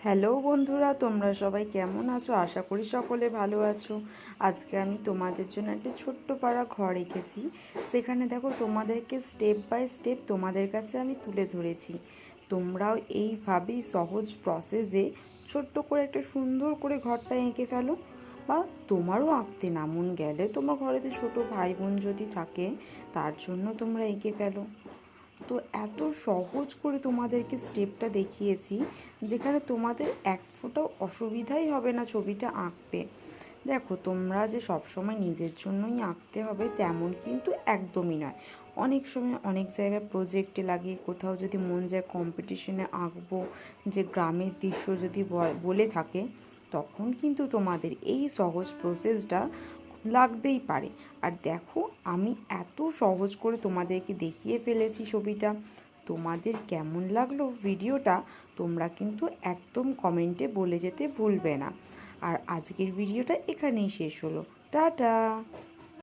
Hello বন্ধুরা, তোমরা সবাই কেমন আছো? আশা করি সকলে ভালো আছো। আজকে আমি তোমাদের জন্য একটা ছোট্ট পাড়া ঘর এঁকেছি। সেখানে দেখো তোমাদেরকে স্টেপ বাই স্টেপ তোমাদের কাছে আমি তুলে ধরেছি। তোমরাও এইভাবেই সহজ প্রসেসে ছোট্ট করে একটা সুন্দর করে ঘরটা এঁকে ফেলো। বা তোমারও আঁকতে না মন গেলে তোমার ঘরেতে ছোটো ভাই বোন যদি থাকে, তার জন্য তোমরা এঁকে ফেলো। তো এত সহজ করে তোমাদেরকে স্টেপটা দেখিয়েছি, যেখানে তোমাদের এক ফোঁটাও অসুবিধাই হবে না ছবিটা আঁকতে। দেখো, তোমরা যে সবসময় নিজের জন্যই আঁকতে হবে তেমন কিন্তু একদমই নয়। অনেক সময় অনেক জায়গায় প্রজেক্টে লাগে, কোথাও যদি মন যায় কম্পিটিশনে আঁকবো, যে গ্রামের দৃশ্য যদি বলে থাকে, তখন কিন্তু তোমাদের এই সহজ প্রসেসটা লাগতেই পারে। আর দেখো, আমি এত সহজ করে তোমাদেরকে দেখিয়ে ফেলেছি ছবিটা। তোমাদের কেমন লাগলো ভিডিওটা তোমরা কিন্তু একদম কমেন্টে বলে যেতে ভুলবে না। আর আজকের ভিডিওটা এখানেই শেষ হলো। টাটা।